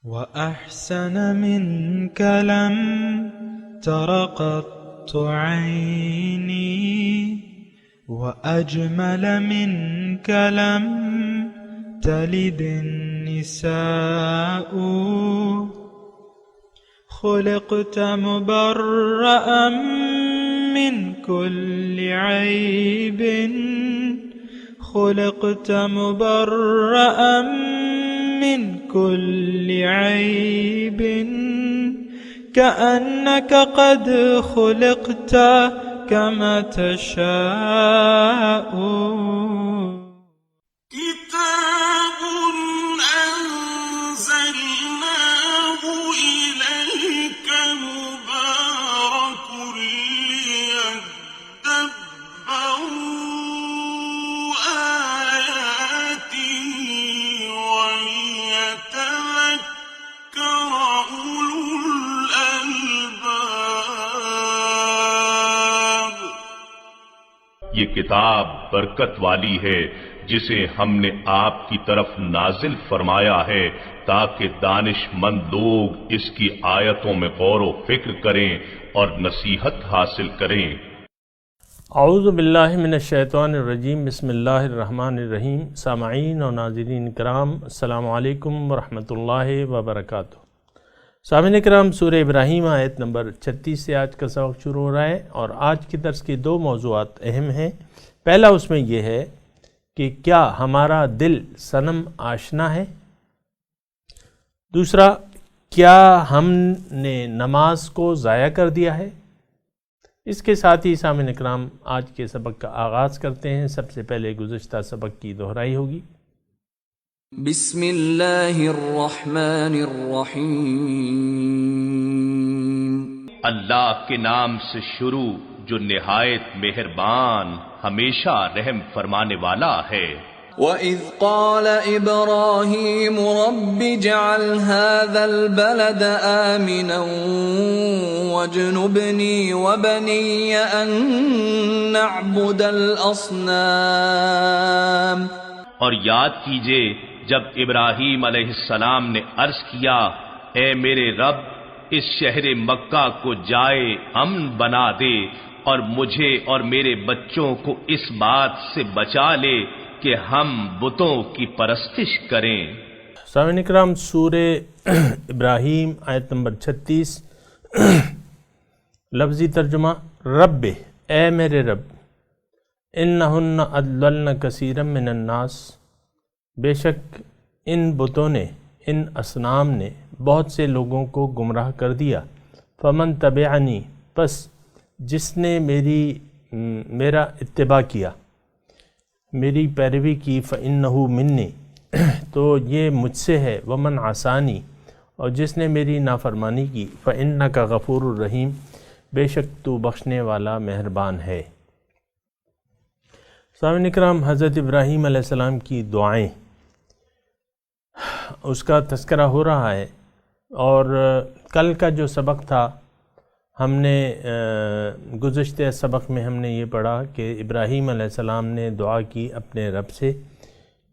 وأحسن منك لم تر قط عيني، وأجمل منك لم تلد النساء. خلقت مبرأ من كل عيب، خلقت مبرأ من كل عيب، كأنك قد خلقت كما تشاء. كتاب أنزلناه إليك مبارك ليدبروا آياته وليتذكر أولو الألباب. یہ کتاب برکت والی ہے جسے ہم نے آپ کی طرف نازل فرمایا ہے تاکہ دانش مند لوگ اس کی آیتوں میں غور و فکر کریں اور نصیحت حاصل کریں۔ اعوذ باللہ من الشیطان الرجیم، بسم اللہ الرحمن الرحیم۔ سامعین اور ناظرین کرام، السلام علیکم ورحمۃ اللہ وبرکاتہ۔ سامعین کرام، سورہ ابراہیم آیت نمبر 36 سے آج کا سبق شروع ہو رہا ہے، اور آج کی درس کے دو موضوعات اہم ہیں۔ پہلا اس میں یہ ہے کہ کیا ہمارا دل صنم آشنا ہے؟ دوسرا، کیا ہم نے نماز کو ضائع کر دیا ہے؟ اس کے ساتھ ہی سامعین کرام آج کے سبق کا آغاز کرتے ہیں۔ سب سے پہلے گزشتہ سبق کی دہرائی ہوگی۔ بسم اللہ الرحمن الرحیم۔ اللہ کے نام سے شروع جو نہایت مہربان ہمیشہ رحم فرمانے والا ہے۔ وَإِذْ قَالَ إِبْرَاهِيمُ رَبِّ اجْعَلْ هَذَا الْبَلَدَ آمِنًا وَاجْنُبْنِي وَبَنِيَّ أَن نَّعْبُدَ الْأَصْنَامَ۔ اور یاد کیجئے جب ابراہیم علیہ السلام نے عرض کیا، اے میرے رب، اس شہر مکہ کو جائے امن بنا دے اور مجھے اور میرے بچوں کو اس بات سے بچا لے کہ ہم بتوں کی پرستش کریں۔ سامعین کرام، سورہ ابراہیم آیت نمبر 36، لفظی ترجمہ رب، اے میرے رب، انہن اضللن کثیرا من الناس، بے شک ان بتوں نے، ان اصنام نے بہت سے لوگوں کو گمراہ کر دیا۔ فمن تبعنی، پس جس نے میرا اتباع کیا، میری پیروی کی، فإنہ منی، تو یہ مجھ سے ہے، ومن عصانی، اور جس نے میری نافرمانی کی، فإنک غفور الرحیم، بے شک تو بخشنے والا مہربان ہے۔ سامعین کرام، حضرت ابراہیم علیہ السلام کی دعائیں، اس کا تذکرہ ہو رہا ہے، اور کل کا جو سبق تھا، ہم نے گزشتہ سبق میں ہم نے یہ پڑھا کہ ابراہیم علیہ السلام نے دعا کی اپنے رب سے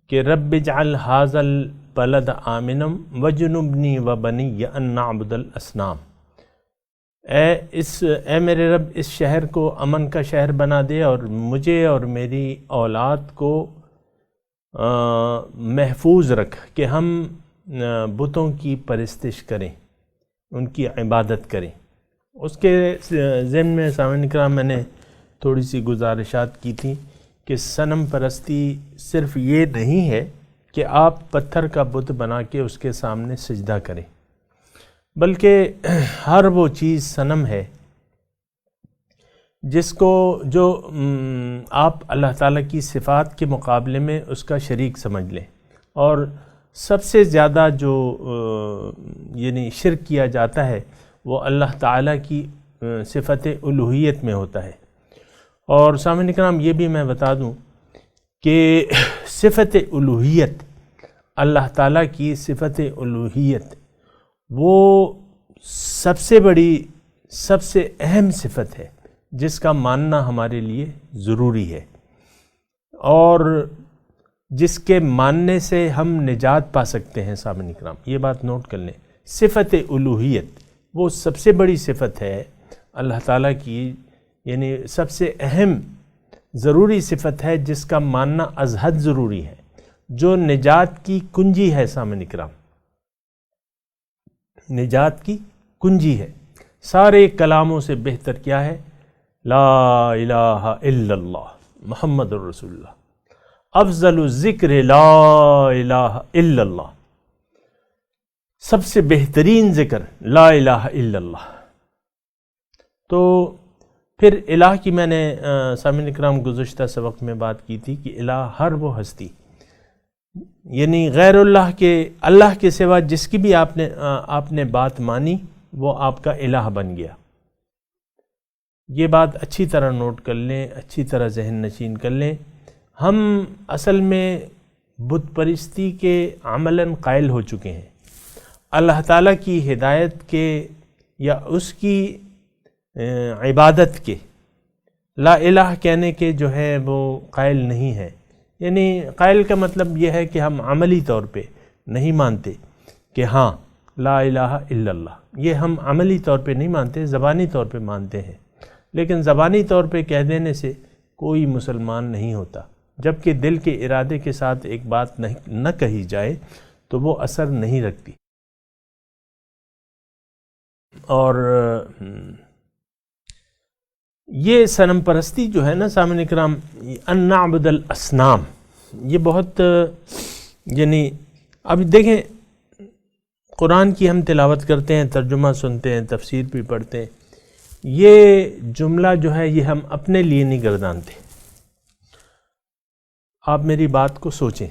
کہ رب اجعل ھذا البلد آمنا واجنبنی وبنی ان نعبد الاصنام، اے میرے رب، اس شہر کو امن کا شہر بنا دے اور مجھے اور میری اولاد کو محفوظ رکھ کہ ہم بتوں کی پرستش کریں، ان کی عبادت کریں۔ اس کے ضمن میں سامعین کرام میں نے تھوڑی سی گزارشات کی تھیں کہ صنم پرستی صرف یہ نہیں ہے کہ آپ پتھر کا بت بنا کے اس کے سامنے سجدہ کریں، بلکہ ہر وہ چیز صنم ہے جس کو جو آپ اللہ تعالیٰ کی صفات کے مقابلے میں اس کا شریک سمجھ لیں، اور سب سے زیادہ جو یعنی شرک کیا جاتا ہے وہ اللہ تعالیٰ کی صفت الوہیت میں ہوتا ہے۔ اور سامعین کرام، یہ بھی میں بتا دوں کہ صفت الوہیت، اللہ تعالیٰ کی صفت الوہیت، وہ سب سے بڑی، سب سے اہم صفت ہے جس کا ماننا ہمارے لیے ضروری ہے۔ اور جس کے ماننے سے ہم نجات پا سکتے ہیں. سامعین اکرام یہ بات نوٹ کر لیں، صفت الوہیت وہ سب سے بڑی صفت ہے اللہ تعالیٰ کی، یعنی سب سے اہم ضروری صفت ہے جس کا ماننا از حد ضروری ہے، جو نجات کی کنجی ہے. سامعین اکرام نجات کی کنجی ہے. سارے کلاموں سے بہتر کیا ہے؟ لا الہ الا اللہ محمد الرسول اللہ. افضل الذکر لا الہ الا اللہ، سب سے بہترین ذکر لا الہ الا اللہ. تو پھر الہ کی میں نے سامعین اکرام گزشتہ سبق میں بات کی تھی کہ الہ ہر وہ ہستی، یعنی غیر اللہ کے سوا جس کی بھی آپ نے بات مانی وہ آپ کا الہ بن گیا. یہ بات اچھی طرح نوٹ کر لیں، اچھی طرح ذہن نشین کر لیں. ہم اصل میں بت پرستی کے عملاً قائل ہو چکے ہیں. اللہ تعالیٰ کی ہدایت کے یا اس کی عبادت کے، لا الہ کہنے کے جو ہے وہ قائل نہیں ہے. یعنی قائل کا مطلب یہ ہے کہ ہم عملی طور پہ نہیں مانتے کہ ہاں لا الہ الا اللہ، یہ ہم عملی طور پہ نہیں مانتے، زبانی طور پہ مانتے ہیں. لیکن زبانی طور پہ کہہ دینے سے کوئی مسلمان نہیں ہوتا. جبکہ دل کے ارادے کے ساتھ ایک بات نہ کہی جائے تو وہ اثر نہیں رکھتی. اور یہ صنم پرستی جو ہے نا سامعین اکرام، ان نعبد الاصنام، یہ بہت یعنی اب دیکھیں قرآن کی ہم تلاوت کرتے ہیں، ترجمہ سنتے ہیں، تفسیر بھی پڑھتے ہیں. یہ جملہ جو ہے یہ ہم اپنے لیے نہیں گردانتے. آپ میری بات کو سوچیں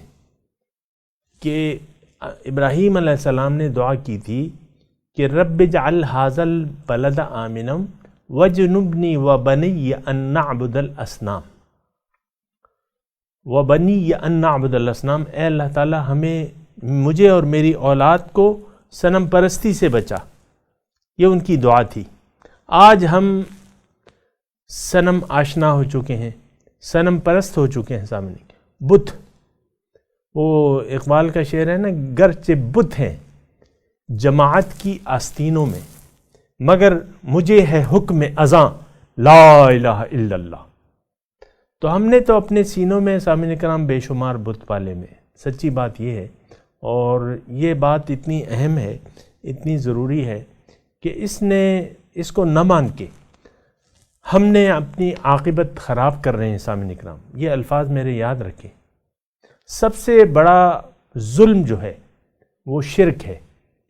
کہ ابراہیم علیہ السلام نے دعا کی تھی کہ رب اجعل ھذا البلد آمنا وجنبنی وبنی ان نعبد الاصنام، وبنی ان نعبد الاصنام. اے اللہ تعالی مجھے اور میری اولاد کو صنم پرستی سے بچا. یہ ان کی دعا تھی. آج ہم صنم آشنا ہو چکے ہیں، صنم پرست ہو چکے ہیں. سامنے بت، وہ اقبال کا شعر ہے نا، گرچہ بت ہیں جماعت کی آستینوں میں، مگر مجھے ہے حکم اذاں لا الہ الا اللہ. تو ہم نے تو اپنے سینوں میں سامعین کرام بے شمار بت پالے میں. سچی بات یہ ہے، اور یہ بات اتنی اہم ہے، اتنی ضروری ہے کہ اس کو نہ مان کے ہم نے اپنی عاقبت خراب کر رہے ہیں. سامعین کرام یہ الفاظ میرے یاد رکھیں. سب سے بڑا ظلم جو ہے وہ شرک ہے.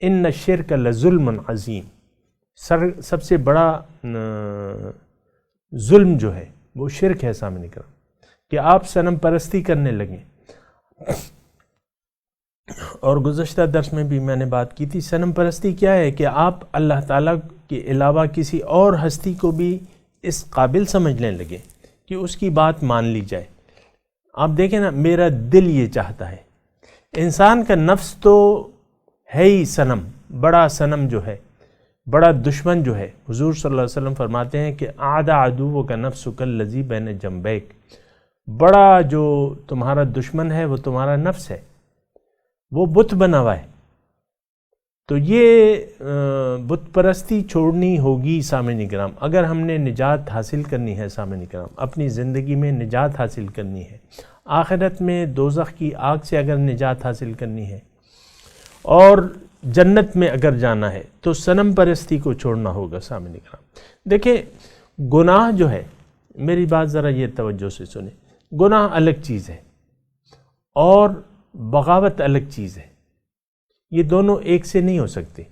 ان الشرک لظلم عظیم. سب سے بڑا ظلم جو ہے وہ شرک ہے. سامنے کرام کہ آپ صنم پرستی کرنے لگیں. اور گزشتہ درس میں بھی میں نے بات کی تھی، صنم پرستی کیا ہے کہ آپ اللہ تعالیٰ کے علاوہ کسی اور ہستی کو بھی اس قابل سمجھنے لگے کہ اس کی بات مان لی جائے. آپ دیکھیں نا، میرا دل یہ چاہتا ہے. انسان کا نفس تو ہے ہی صنم، بڑا صنم جو ہے، بڑا دشمن جو ہے. حضور صلی اللہ علیہ وسلم فرماتے ہیں کہ اعدى عدو کا نفس کالذی بین جنبیک. بڑا جو تمہارا دشمن ہے وہ تمہارا نفس ہے، وہ بت بنا ہوا ہے. تو یہ بت پرستی چھوڑنی ہوگی سامعین کرام اگر ہم نے نجات حاصل کرنی ہے. سامعین کرام اپنی زندگی میں نجات حاصل کرنی ہے، آخرت میں دوزخ کی آگ سے اگر نجات حاصل کرنی ہے، اور جنت میں اگر جانا ہے تو صنم پرستی کو چھوڑنا ہوگا. سامعین کرام دیکھیں، گناہ جو ہے، میری بات ذرا یہ توجہ سے سنیں، گناہ الگ چیز ہے اور بغاوت الگ چیز ہے. یہ دونوں ایک سے نہیں ہو سکتے.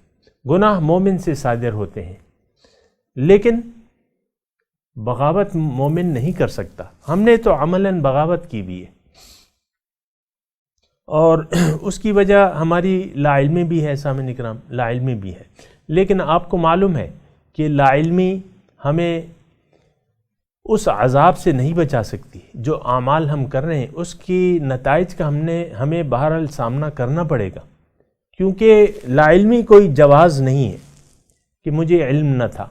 گناہ مومن سے صادر ہوتے ہیں لیکن بغاوت مومن نہیں کر سکتا. ہم نے تو عملاً بغاوت کی بھی ہے، اور اس کی وجہ ہماری لا علمی بھی ہے. سامعین کرام لا علمی بھی ہے، لیکن آپ کو معلوم ہے کہ لا علمی ہمیں اس عذاب سے نہیں بچا سکتی. جو اعمال ہم کر رہے ہیں اس کی نتائج کا ہمیں بہرحال سامنا کرنا پڑے گا، کیونکہ لا علمی کوئی جواز نہیں ہے کہ مجھے علم نہ تھا.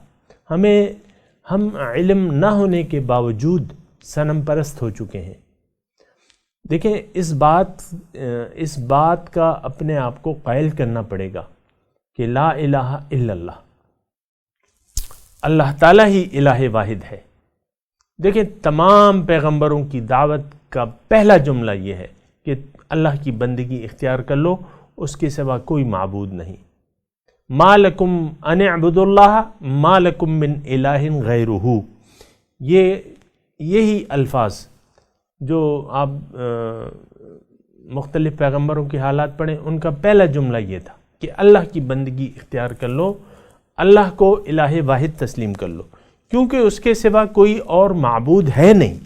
ہم علم نہ ہونے کے باوجود صنم پرست ہو چکے ہیں. دیکھیں اس بات کا اپنے آپ کو قائل کرنا پڑے گا کہ لا الہ الا اللہ، اللہ تعالیٰ ہی الہ واحد ہے۔ دیکھیں تمام پیغمبروں کی دعوت کا پہلا جملہ یہ ہے کہ اللہ کی بندگی اختیار کر لو، اس کے سوا کوئی معبود نہیں۔ ما لکم ان اعبدوا اللہ ما لکم من الہ غیرہ، یہی الفاظ جو آپ مختلف پیغمبروں کے حالات پڑھیں، ان کا پہلا جملہ یہ تھا کہ اللہ کی بندگی اختیار کر لو، اللہ کو الہ واحد تسلیم کر لو، کیونکہ اس کے سوا کوئی اور معبود ہے نہیں۔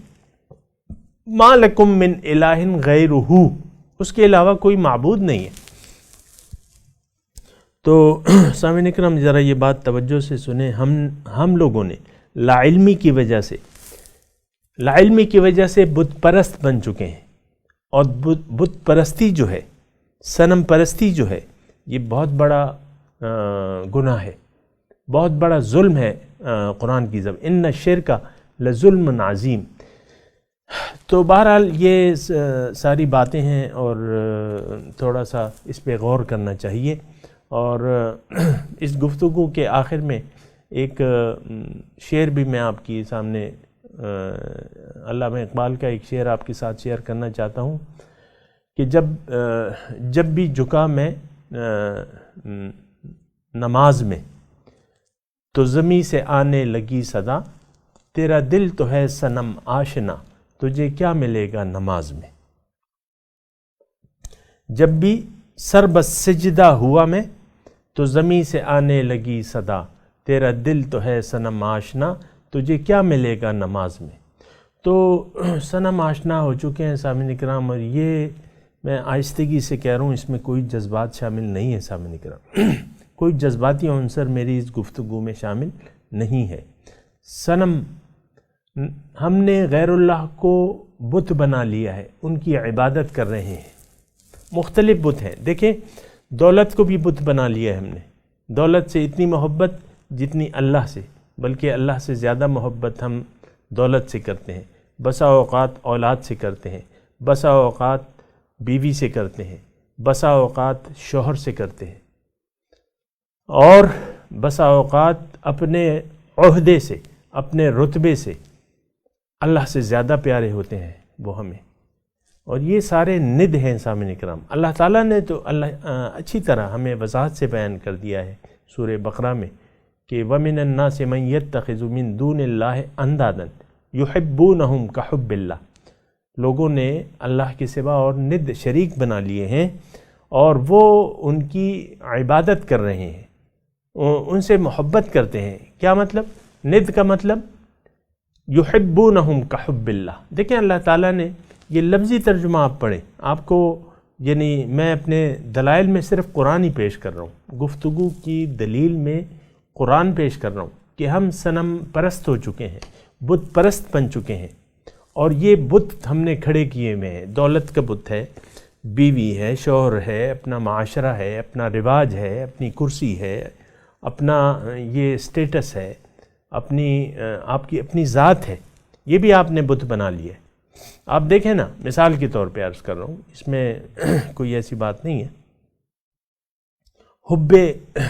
ما لکم من الہ غیرہ، اس کے علاوہ کوئی معبود نہیں ہے۔ تو سامعین اکرام ذرا یہ بات توجہ سے سنیں، ہم لوگوں نے لا علمی کی وجہ سے بت پرست بن چکے ہیں، اور بت پرستی جو ہے، صنم پرستی جو ہے، یہ بہت بڑا گناہ ہے، بہت بڑا ظلم ہے قرآن کی زبان، ان الشرک لظلم عظیم۔ تو بہرحال یہ ساری باتیں ہیں اور تھوڑا سا اس پہ غور کرنا چاہیے۔ اور اس گفتگو کے آخر میں ایک شعر بھی میں آپ کی سامنے، علامہ اقبال کا ایک شعر آپ کے ساتھ شیئر کرنا چاہتا ہوں کہ جب بھی جھکا میں نماز میں تو زمیں سے آنے لگی صدا، تیرا دل تو ہے صنم آشنا، تجھے کیا ملے گا نماز میں۔ جب بھی سر بس سجدہ ہوا میں تو زمیں سے آنے لگی صدا، تیرا دل تو ہے صنم آشنا، تجھے کیا ملے گا نماز میں۔ تو صنم آشنا ہو چکے ہیں سامعین اکرام، اور یہ میں آہستگی سے کہہ رہا ہوں، اس میں کوئی جذبات شامل نہیں ہے سامعین اکرام، کوئی جذباتی عنصر میری اس گفتگو میں شامل نہیں ہے۔ صنم، ہم نے غیر اللہ کو بت بنا لیا ہے، ان کی عبادت کر رہے ہیں، مختلف بت ہیں۔ دیکھیں دولت کو بھی بت بنا لیا ہے ہم نے، دولت سے اتنی محبت جتنی اللہ سے، بلکہ اللہ سے زیادہ محبت ہم دولت سے کرتے ہیں، بسا اوقات اولاد سے کرتے ہیں، بسا اوقات بیوی سے کرتے ہیں، بسا اوقات شوہر سے کرتے ہیں، اور بسا اوقات اپنے عہدے سے، اپنے رتبے سے اللہ سے زیادہ پیارے ہوتے ہیں وہ ہمیں۔ اور یہ سارے ند ہیں سامعین اکرام۔ اللہ تعالیٰ نے تو اچھی طرح ہمیں وضاحت سے بیان کر دیا ہے سورہ بقرہ میں کہ وَمِنَ النَّاسِ مَن يَتَّخِذُ مِن دُونِ اللَّهِ أَندَادًا يُحِبُّونَهُمْ كَحُبِّ اللَّهِ، لوگوں نے اللہ کے سوا اور ند شریک بنا لیے ہیں اور وہ ان کی عبادت کر رہے ہیں، ان سے محبت کرتے ہیں۔ کیا مطلب؟ ند کا مطلب يُحِبُّونَهُمْ كَحُبِّ اللَّهِ۔ دیکھیں اللہ تعالیٰ نے یہ لفظی ترجمہ آپ پڑھیں، آپ کو یعنی میں اپنے دلائل میں صرف قرآن ہی پیش کر رہا ہوں، گفتگو کی دلیل میں قرآن پیش کر رہا ہوں کہ ہم صنم پرست ہو چکے ہیں، بت پرست بن چکے ہیں، اور یہ بت ہم نے کھڑے کیے ہوئے ہیں۔ دولت کا بت ہے، بیوی ہے، شوہر ہے، اپنا معاشرہ ہے، اپنا رواج ہے، اپنی کرسی ہے، اپنا یہ سٹیٹس ہے، آپ کی اپنی ذات ہے، یہ بھی آپ نے بت بنا لیا ہے۔ آپ دیکھیں نا، مثال کے طور پہ عرض کر رہا ہوں، اس میں کوئی ایسی بات نہیں ہے،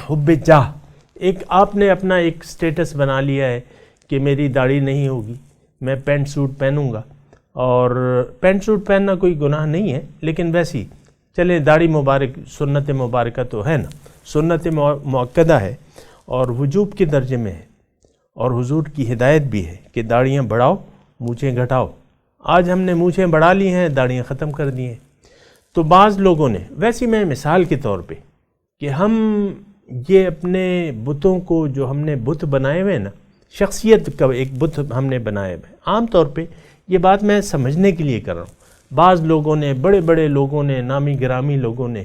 حب جاہ، ایک آپ نے اپنا ایک سٹیٹس بنا لیا ہے کہ میری داڑھی نہیں ہوگی، میں پینٹ سوٹ پہنوں گا، اور پینٹ سوٹ پہننا کوئی گناہ نہیں ہے، لیکن ویسی چلیں داڑھی مبارک سنت مبارکہ تو ہے نا، سنت مؤکدہ ہے اور وجوب کے درجے میں ہے، اور حضور کی ہدایت بھی ہے کہ داڑھیاں بڑھاؤ مونچھیں گھٹاؤ۔ آج ہم نے مونچھیں بڑھا لی ہیں، داڑھیاں ختم کر دی ہیں۔ تو بعض لوگوں نے، ویسی میں مثال کے طور پہ کہ ہم یہ اپنے بتوں کو جو ہم نے بت بنائے ہوئے نا، شخصیت کا ایک بت ہم نے بنائے ہوئے، عام طور پہ یہ بات میں سمجھنے کے لیے کر رہا ہوں، بعض لوگوں نے، بڑے بڑے لوگوں نے، نامی گرامی لوگوں نے،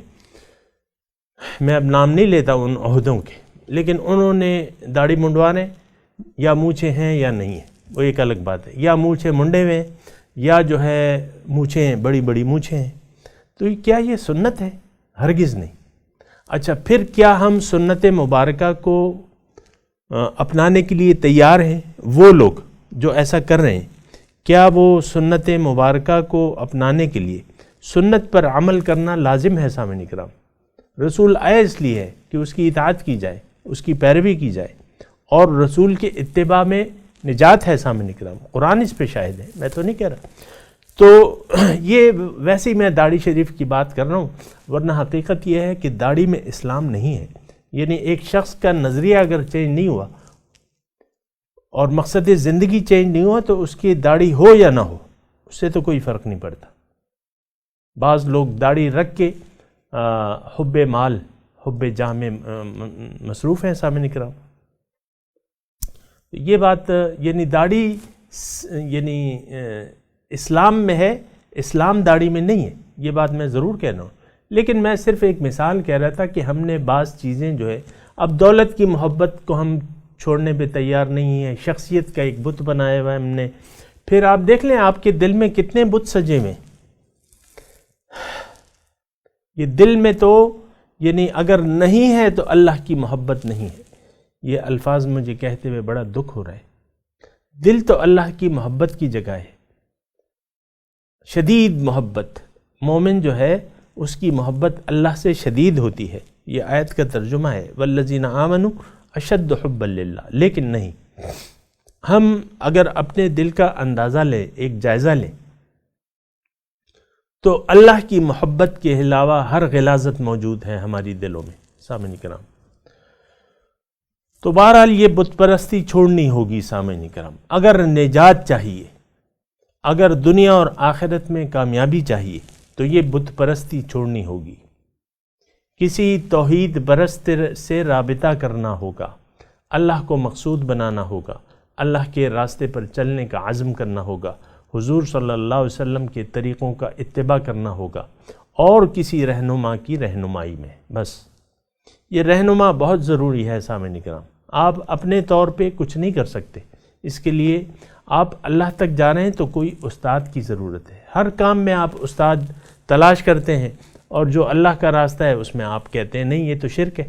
میں اب نام نہیں لیتا ان عہدوں کے، لیکن انہوں نے داڑھی منڈوانے یا مونچھیں ہیں یا نہیں ہیں، وہ ایک الگ بات ہے، یا مونچھیں منڈے ہوئے ہیں یا جو ہے مونچھیں بڑی بڑی مونچھیں ہیں، تو کیا یہ سنت ہے؟ ہرگز نہیں۔ اچھا، پھر کیا ہم سنت مبارکہ کو اپنانے کے لیے تیار ہیں؟ وہ لوگ جو ایسا کر رہے ہیں، کیا وہ سنت مبارکہ کو اپنانے کے لیے سنت پر عمل کرنا لازم ہے؟ سامعین کرام، رسول آئے اس لیے ہے کہ اس کی اطاعت کی جائے، اس کی پیروی کی جائے، اور رسول کے اتباع میں نجات ہے۔ سامعین کرام، قرآن اس پہ شاہد ہے، میں تو نہیں کہہ رہا۔ تو یہ ویسے ہی میں داڑھی شریف کی بات کر رہا ہوں، ورنہ حقیقت یہ ہے کہ داڑھی میں اسلام نہیں ہے۔ یعنی ایک شخص کا نظریہ اگر چینج نہیں ہوا اور مقصد زندگی چینج نہیں ہوا تو اس کی داڑھی ہو یا نہ ہو، اس سے تو کوئی فرق نہیں پڑتا۔ بعض لوگ داڑھی رکھ کے حب مال، حب جاہ میں مصروف ہیں۔ سامعین کرام، یہ بات یعنی داڑھی یعنی اسلام میں ہے، اسلام داڑھی میں نہیں ہے، یہ بات میں ضرور کہہ رہا ہوں۔ لیکن میں صرف ایک مثال کہہ رہا تھا کہ ہم نے بعض چیزیں جو ہے، اب دولت کی محبت کو ہم چھوڑنے پہ تیار نہیں ہیں، شخصیت کا ایک بت بنایا ہوا ہے ہم نے۔ پھر آپ دیکھ لیں آپ کے دل میں کتنے بت سجے ہوئے، یہ دل میں تو یعنی اگر نہیں ہے تو اللہ کی محبت نہیں ہے۔ یہ الفاظ مجھے کہتے ہوئے بڑا دکھ ہو رہا ہے۔ دل تو اللہ کی محبت کی جگہ ہے، شدید محبت۔ مومن جو ہے اس کی محبت اللہ سے شدید ہوتی ہے، یہ آیت کا ترجمہ ہے، والذین آمنوا اشد حبا للہ۔ لیکن نہیں، ہم اگر اپنے دل کا اندازہ لیں، ایک جائزہ لیں، تو اللہ کی محبت کے علاوہ ہر غلاظت موجود ہے ہماری دلوں میں۔ سامعین کرام، تو بہرحال یہ بت پرستی چھوڑنی ہوگی۔ سامعین کرام، اگر نجات چاہیے، اگر دنیا اور آخرت میں کامیابی چاہیے تو یہ بت پرستی چھوڑنی ہوگی، کسی توحید پرست سے رابطہ کرنا ہوگا، اللہ کو مقصود بنانا ہوگا، اللہ کے راستے پر چلنے کا عزم کرنا ہوگا، حضور صلی اللہ علیہ وسلم کے طریقوں کا اتباع کرنا ہوگا، اور کسی رہنما کی رہنمائی میں۔ بس یہ رہنما بہت ضروری ہے۔ سامعین کرام، آپ اپنے طور پہ کچھ نہیں کر سکتے، اس کے لیے آپ اللہ تک جا رہے ہیں تو کوئی استاد کی ضرورت ہے۔ ہر کام میں آپ استاد تلاش کرتے ہیں، اور جو اللہ کا راستہ ہے اس میں آپ کہتے ہیں نہیں یہ تو شرک ہے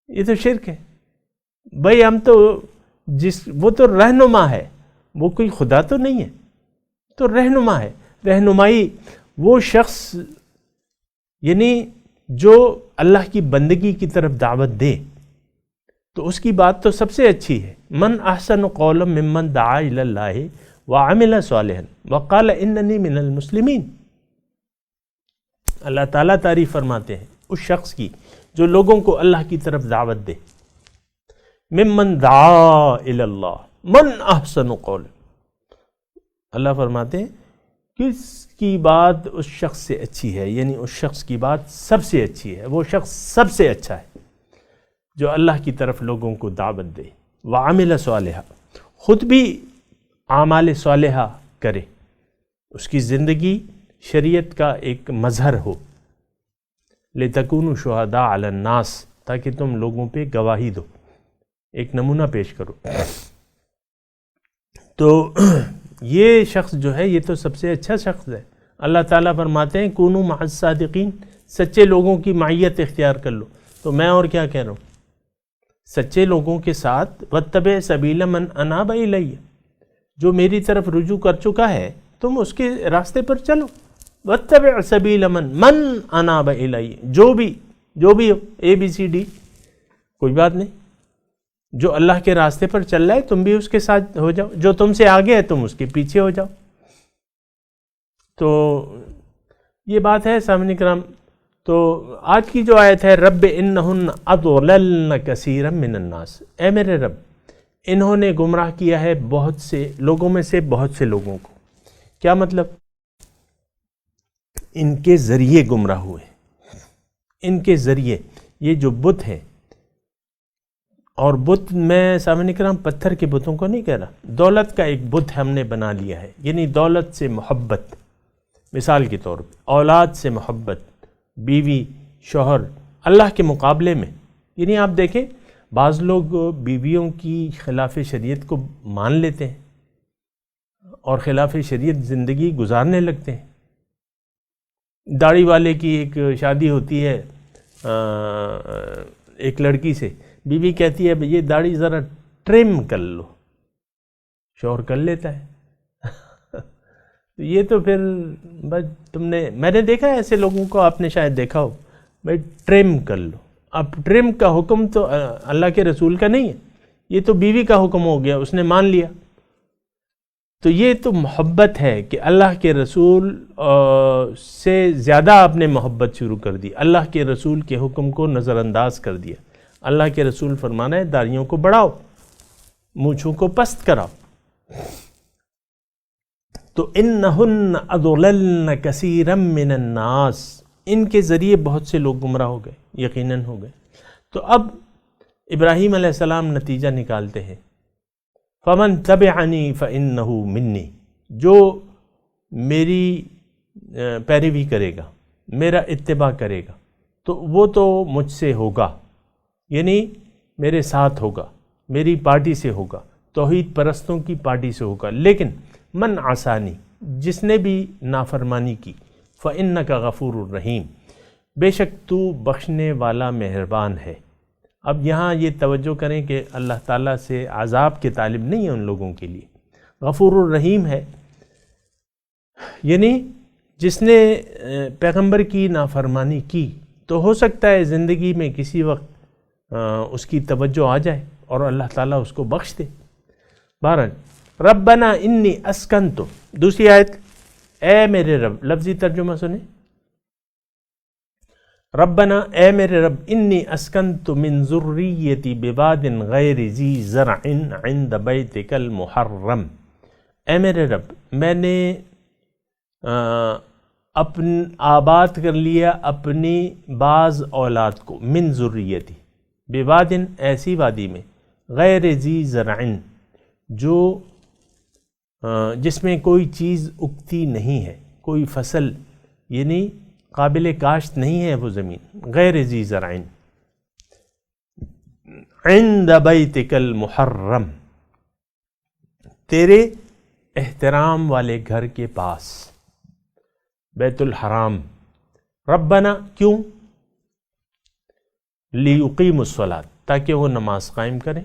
یہ تو شرک ہے۔ بھائی ہم تو وہ تو رہنما ہے، وہ کوئی خدا تو نہیں ہے، تو رہنما ہے۔ رہنمائی وہ شخص یعنی جو اللہ کی بندگی کی طرف دعوت دے تو اس کی بات تو سب سے اچھی ہے۔ من احسن قولا ممن دعا الی اللہ وعمل صالحا وقال اننی من المسلمین۔ اللہ تعالیٰ تعریف فرماتے ہیں اس شخص کی جو لوگوں کو اللہ کی طرف دعوت دے۔ ممن دعا الی اللہ، من احسن قولا، اللہ فرماتے ہیں کس کی بات اس شخص سے اچھی ہے، یعنی اس شخص کی بات سب سے اچھی ہے، وہ شخص سب سے اچھا ہے جو اللہ کی طرف لوگوں کو دعوت دے۔ وعمل صالحا، خود بھی اعمال صالحہ کرے، اس کی زندگی شریعت کا ایک مظہر ہو۔ لتکونوا شہداء علی الناس، تاکہ تم لوگوں پہ گواہی دو، ایک نمونہ پیش کرو۔ تو یہ شخص جو ہے یہ تو سب سے اچھا شخص ہے۔ اللہ تعالیٰ فرماتے ہیں کونوا مع الصادقین، سچے لوگوں کی معیت اختیار کر لو۔ تو میں اور کیا کہہ رہا ہوں، سچے لوگوں کے ساتھ واتبع سبیل من اناب الی، جو میری طرف رجوع کر چکا ہے تم اس کے راستے پر چلو۔ واتبع سبیل من اناب الی، جو بھی ہو، ABCD، کوئی بات نہیں، جو اللہ کے راستے پر چل رہا ہے تم بھی اس کے ساتھ ہو جاؤ، جو تم سے آگے ہے تم اس کے پیچھے ہو جاؤ۔ تو یہ بات ہے سامعین کرام۔ تو آج کی جو آیت ہے رب انہن اضللن کثیرا من الناس، اے میرے رب انہوں نے گمراہ کیا ہے بہت سے لوگوں میں سے بہت سے لوگوں کو۔ کیا مطلب؟ ان کے ذریعے گمراہ ہوئے، ان کے ذریعے، یہ جو بت ہیں، اور بت میں سامعین کرام پتھر کے بتوں کو نہیں کہہ رہا، دولت کا ایک بت ہم نے بنا لیا ہے، یعنی دولت سے محبت، مثال کے طور پہ اولاد سے محبت، بیوی، شوہر، اللہ کے مقابلے میں۔ یعنی آپ دیکھیں بعض لوگ بیویوں کی خلاف شریعت کو مان لیتے ہیں اور خلاف شریعت زندگی گزارنے لگتے ہیں۔ داڑھی والے کی ایک شادی ہوتی ہے ایک لڑکی سے، بیوی کہتی ہے یہ داڑھی ذرا ٹرم کر لو، شوہر کر لیتا ہے یہ تو پھر بس میں نے دیکھا ہے ایسے لوگوں کو، آپ نے شاید دیکھا ہو، بھائی ٹرم کر لو. اب ٹرم کا حکم تو اللہ کے رسول کا نہیں ہے، یہ تو بیوی کا حکم ہو گیا، اس نے مان لیا. تو یہ تو محبت ہے کہ اللہ کے رسول سے زیادہ آپ نے محبت شروع کر دی، اللہ کے رسول کے حکم کو نظر انداز کر دیا. اللہ کے رسول فرمانا ہے داڑھیوں کو بڑھاؤ، مونچھوں کو پست کراؤ. تو انہن اضللن کثیرا من الناس، ان کے ذریعے بہت سے لوگ گمراہ ہو گئے، یقیناً ہو گئے. تو اب ابراہیم علیہ السلام نتیجہ نکالتے ہیں، فمن تبعنی فانہ منی، جو میری پیروی کرے گا، میرا اتباع کرے گا تو وہ تو مجھ سے ہوگا، یعنی میرے ساتھ ہوگا، میری پارٹی سے ہوگا، توحید پرستوں کی پارٹی سے ہوگا. لیکن من عصانی، جس نے بھی نافرمانی کی، فإنک غفور الرحیم، بے شک تو بخشنے والا مہربان ہے. اب یہاں یہ توجہ کریں کہ اللہ تعالیٰ سے عذاب کے طالب نہیں ہے ان لوگوں کے لیے، غفور الرحیم ہے. یعنی جس نے پیغمبر کی نافرمانی کی تو ہو سکتا ہے زندگی میں کسی وقت اس کی توجہ آ جائے اور اللہ تعالیٰ اس کو بخش دے. بہرحال ربنا انی اسکنت، دوسری آیت، اے میرے رب، لفظی ترجمہ سنیں، ربنا اے میرے رب، انی اسکنت من ذریتی بواد غیر ذی زرع عند بیتک المحرم، اے میرے رب میں نے آباد کر لیا اپنی بعض اولاد کو، من ذریتی، بواد ایسی وادی میں، غیر ذی زرع جو جس میں کوئی چیز اگتی نہیں ہے، کوئی فصل یعنی قابل کاشت نہیں ہے وہ زمین، غیر ذی زرع عند بیتک المحرم، تیرے احترام والے گھر کے پاس، بیت الحرام. ربنا کیوں؟ لیقیموا الصلاۃ، تاکہ وہ نماز قائم کریں.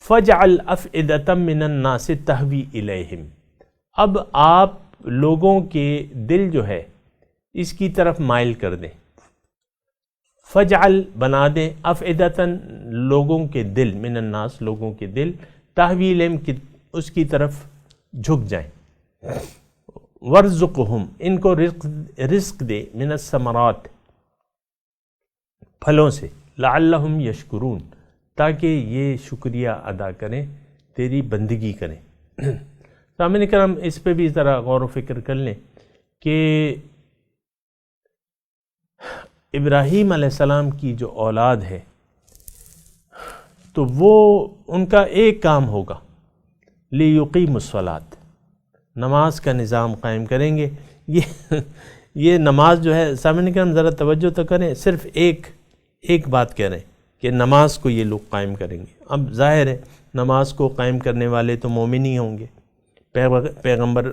فجعل افئدۃ من الناس تہوی الیہم، اب آپ لوگوں کے دل جو ہے اس کی طرف مائل کر دیں. فجعل بنا دیں، افئدۃ لوگوں کے دل، من الناس لوگوں کے دل، تہوی الیہم اس کی طرف جھک جائیں. ورزقہم ان کو رزق دے، من الثمرات پھلوں سے، لعلہم یشکرون تاکہ یہ شکریہ ادا کریں، تیری بندگی کریں. سامعین کرام اس پہ بھی ذرا غور و فکر کر لیں کہ ابراہیم علیہ السلام کی جو اولاد ہے تو وہ ان کا ایک کام ہوگا، لیقیموا الصلاۃ، نماز کا نظام قائم کریں گے. یہ نماز جو ہے، سامعین کرام ذرا توجہ تو کریں، صرف ایک بات کہہ رہے ہیں کہ نماز کو یہ لوگ قائم کریں گے. اب ظاہر ہے نماز کو قائم کرنے والے تو مومن ہی ہوں گے، پیغمبر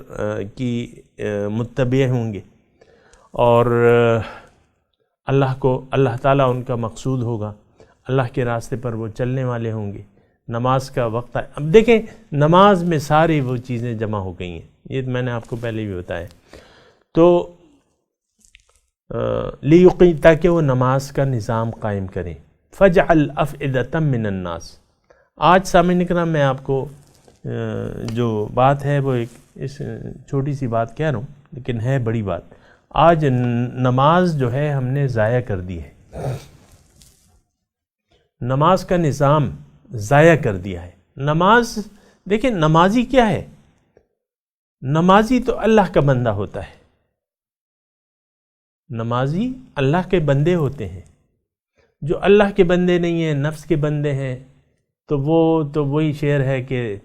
کی متبع ہوں گے، اور اللہ تعالیٰ ان کا مقصود ہوگا، اللہ کے راستے پر وہ چلنے والے ہوں گے. نماز کا وقت ہے. اب دیکھیں نماز میں ساری وہ چیزیں جمع ہو گئی ہیں، یہ میں نے آپ کو پہلے بھی بتایا. تو تاکہ وہ نماز کا نظام قائم کریں. فجعل افئدۃ من الناس، آج سامعین کرام میں آپ کو جو بات ہے وہ ایک اس چھوٹی سی بات کہہ رہا ہوں لیکن ہے بڑی بات. آج نماز جو ہے ہم نے ضائع کر دی ہے، نماز کا نظام ضائع کر دیا ہے. نماز دیکھیں، نمازی کیا ہے؟ نمازی تو اللہ کا بندہ ہوتا ہے، نمازی اللہ کے بندے ہوتے ہیں. جو اللہ کے بندے نہیں ہیں، نفس کے بندے ہیں، تو وہی شعر ہے کہ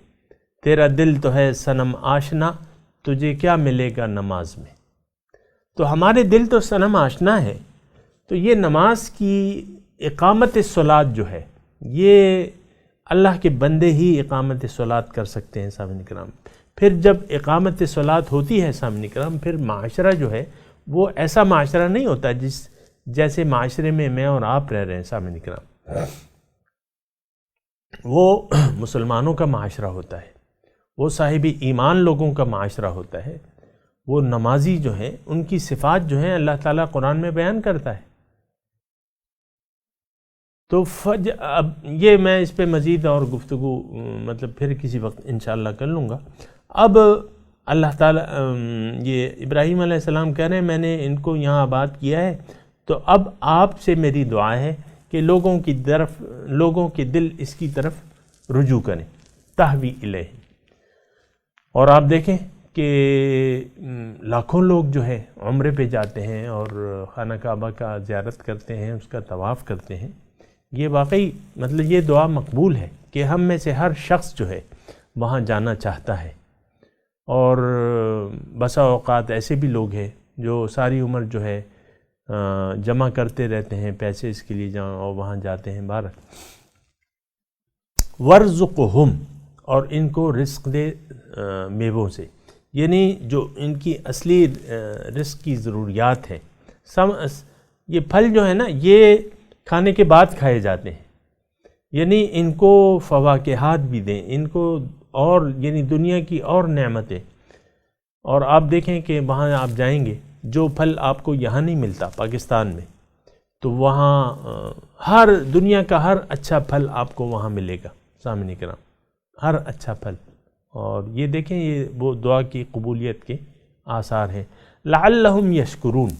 تیرا دل تو ہے صنم آشنا، تجھے کیا ملے گا نماز میں. تو ہمارے دل تو صنم آشنا ہے، تو یہ نماز کی اقامت صلاۃ جو ہے یہ اللہ کے بندے ہی اقامت صلاۃ کر سکتے ہیں. سامعین کرام پھر جب اقامت صلاۃ ہوتی ہے سامعین کرام، پھر معاشرہ جو ہے وہ ایسا معاشرہ نہیں ہوتا جیسے معاشرے میں میں اور آپ رہ رہے ہیں. سامعین کرام وہ مسلمانوں کا معاشرہ ہوتا ہے، وہ صاحب ایمان لوگوں کا معاشرہ ہوتا ہے، وہ نمازی جو ہیں ان کی صفات جو ہیں اللہ تعالیٰ قرآن میں بیان کرتا ہے۔ تو اب یہ میں اس پہ مزید اور گفتگو مطلب پھر کسی وقت انشاءاللہ کر لوں گا۔ اب اللہ تعالیٰ یہ ابراہیم علیہ السلام کہہ رہے ہیں میں نے ان کو یہاں آباد کیا ہے، تو اب آپ سے میری دعا ہے کہ لوگوں کے دل اس کی طرف رجوع کریں، تہوی الیہ۔ اور آپ دیکھیں کہ لاکھوں لوگ جو ہے عمرے پہ جاتے ہیں اور خانہ کعبہ کا زیارت کرتے ہیں، اس کا طواف کرتے ہیں۔ یہ واقعی مطلب یہ دعا مقبول ہے کہ ہم میں سے ہر شخص جو ہے وہاں جانا چاہتا ہے، اور بسا اوقات ایسے بھی لوگ ہیں جو ساری عمر جو ہے جمع کرتے رہتے ہیں پیسے اس کے لیے جہاں اور وہاں جاتے ہیں۔ بہر وَارْزُقْهُمْ، اور ان کو رزق دے میووں سے، یعنی جو ان کی اصلی رزق کی ضروریات ہیں۔ یہ پھل جو ہے نا یہ کھانے کے بعد کھائے جاتے ہیں، یعنی ان کو فواکہات بھی دیں، ان کو اور یعنی دنیا کی اور نعمتیں۔ اور آپ دیکھیں کہ وہاں آپ جائیں گے جو پھل آپ کو یہاں نہیں ملتا پاکستان میں، تو وہاں ہر دنیا کا ہر اچھا پھل آپ کو وہاں ملے گا سامعین کرام، ہر اچھا پھل۔ اور یہ دیکھیں یہ وہ دعا کی قبولیت کے آثار ہیں۔ لعلہم یشکرون،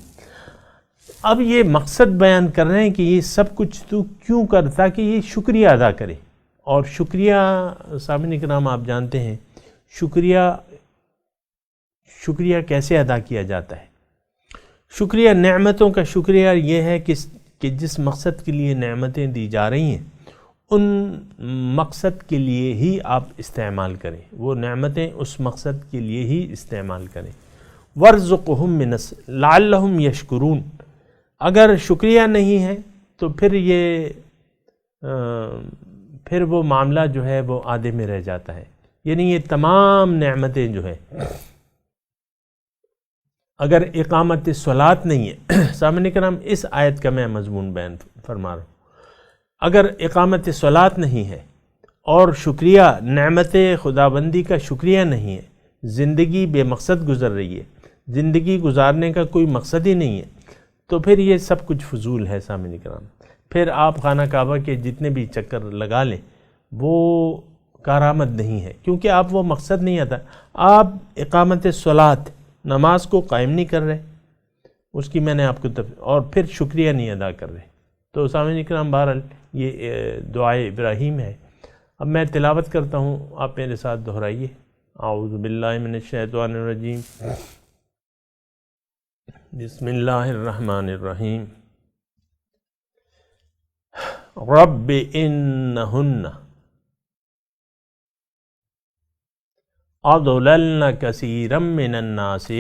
اب یہ مقصد بیان کر رہے ہیں کہ یہ سب کچھ تو کیوں کرتا کہ یہ شکریہ ادا کرے۔ اور شکریہ سامعین کرام آپ جانتے ہیں شکریہ کیسے ادا کیا جاتا ہے۔ شکریہ نعمتوں کا شکریہ یہ ہے کہ جس مقصد کے لیے نعمتیں دی جا رہی ہیں ان مقصد کے لیے ہی آپ استعمال کریں، وہ نعمتیں اس مقصد کے لیے ہی استعمال کریں۔ وَارْزُقْهُم لَعَلَّهُمْ يَشْكُرُونَ، اگر شکریہ نہیں ہے تو پھر وہ معاملہ جو ہے وہ آدھے میں رہ جاتا ہے۔ یعنی یہ تمام نعمتیں جو ہے، اگر اقامت صلاۃ نہیں ہے، سامعین کرام اس آیت کا میں مضمون بیان فرما رہا ہوں، اگر اقامت صلاۃ نہیں ہے اور شکریہ نعمت خداوندی کا شکریہ نہیں ہے، زندگی بے مقصد گزر رہی ہے، زندگی گزارنے کا کوئی مقصد ہی نہیں ہے، تو پھر یہ سب کچھ فضول ہے سامعین کرام۔ پھر آپ خانہ کعبہ کے جتنے بھی چکر لگا لیں وہ کارآمد نہیں ہے، کیونکہ آپ وہ مقصد نہیں آتا، آپ اقامت صلاۃ نماز کو قائم نہیں کر رہے، اس کی میں نے آپ کو اور پھر شکریہ نہیں ادا کر رہے۔ تو سامعین کرام بہرحال یہ دعائے ابراہیم ہے۔ اب میں تلاوت کرتا ہوں، آپ میرے ساتھ دہرائیے۔ اعوذ باللہ من الشیطان الرجیم، بسم اللہ الرحمن الرحیم۔ رب انہن اضللن کثیرا من الناس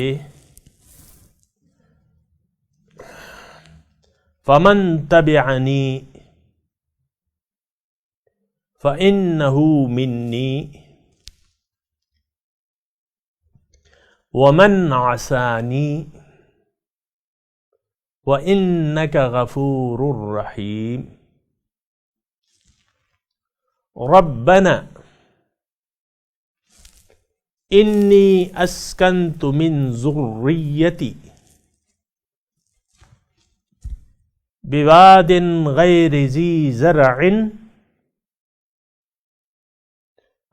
فمن تبعنی فإنہ منی ومن عصانی وإنك غفور رحیم۔ ربنا انی اسکنت من ذریتی بواد غیر ذی زرع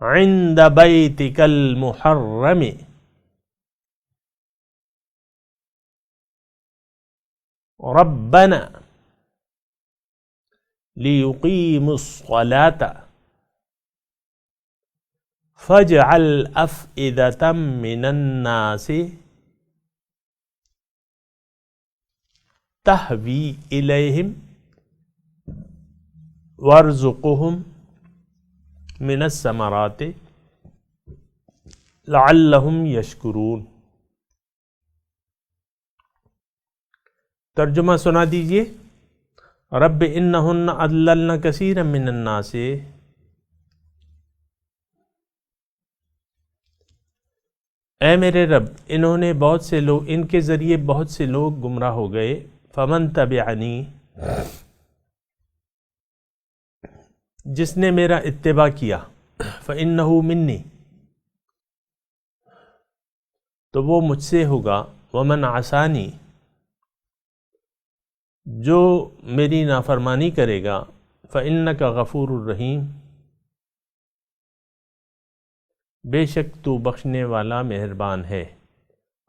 عند بیتک المحرم ربنا لیقیموا الصلاة فاجعل أفئدة من الناس تهوي إليهم وارزقهم من الثمرات لعلهم يشكرون۔ ترجمہ سنا دیجئے۔ رب انہن اضللن کثیرا من الناس، اے میرے رب انہوں نے بہت سے لوگ، ان کے ذریعے بہت سے لوگ گمراہ ہو گئے۔ فمن تبعنی، جس نے میرا اتباع کیا، فإنہ منی، تو وہ مجھ سے ہوگا، ومن عصانی، جو میری نافرمانی کرے گا، فإنک غفور الرحیم، بے شک تو بخشنے والا مہربان ہے۔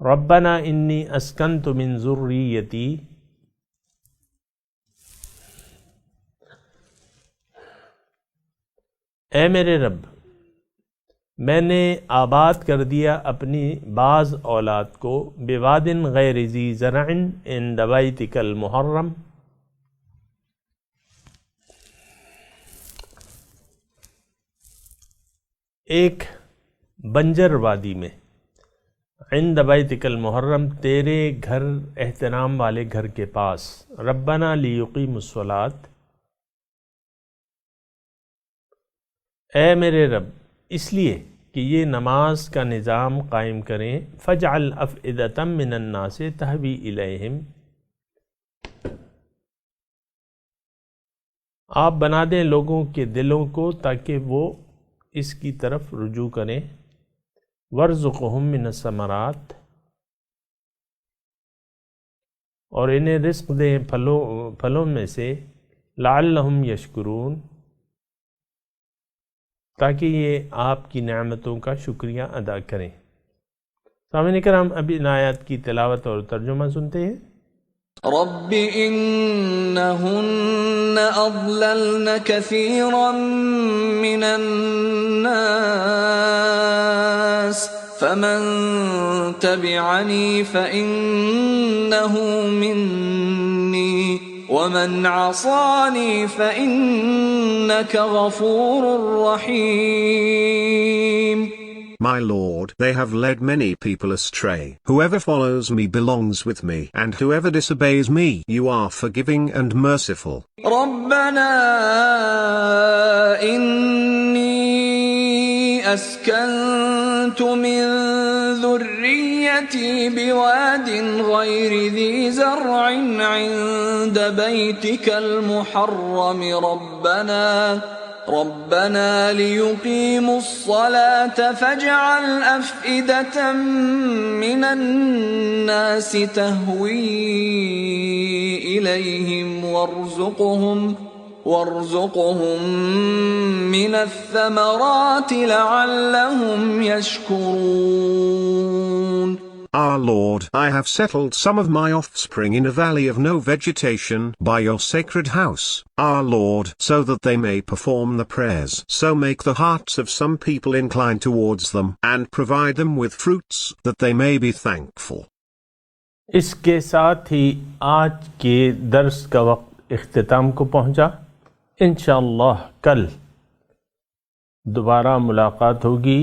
ربنا انی اسکنت من ذریتی، اے میرے رب، میں نے آباد کر دیا اپنی بعض اولاد کو، بواد غیر ذی زرع عند بیتک المحرم، ایک بنجر وادی میں، عند بیتک المحرم، تیرے گھر احترام والے گھر کے پاس، ربنا لیقیموا الصلاۃ، اے میرے رب اس لیے کہ یہ نماز کا نظام قائم کریں، فاجعل افئدۃ من الناس تہوی الیہم، آپ بنا دیں لوگوں کے دلوں کو تاکہ وہ اس کی طرف رجوع کریں، وارزقہم من الثمرات، اور انہیں رزق دیں پھلوں میں سے، لعلہم یشکرون، تاکہ یہ آپ کی نعمتوں کا شکریہ ادا کریں۔ سامعین کرام، ابھی ان آیات کی تلاوت اور ترجمہ سنتے ہیں۔ رب إنهن أضللن كثيرا من الناس فمن تبعني فإنه مني ومن عصاني فإنك غفور رحيم. My Lord, they have led many people astray. Whoever follows me belongs with me, and whoever disobeys me, you are forgiving and merciful. ربنا إني أسكنت من ذريتي بواد غير ذي زرع عند بيتك المحرم ربنا ليقيموا الصلاة فاجعل أفئدة من الناس تهوي إليهم وارزقهم من الثمرات لعلهم يشكرون. Our Lord, I have settled some of my offspring in a valley of no vegetation by your sacred house, our Lord, so that they may perform the prayers. So make the hearts of some people incline towards them, and provide them with fruits, that they may be thankful. اس کے ساتھ ہی آج کے درس کا وقت اختتام کو پہنچا۔ انشاءاللہ کل دوبارہ ملاقات ہوگی۔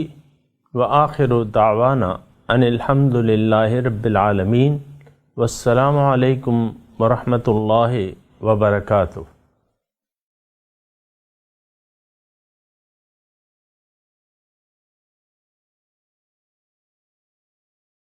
وآخر دعوانا ان الحمد للہ رب العالمین، والسلام علیکم ورحمۃ اللہ وبرکاتہ۔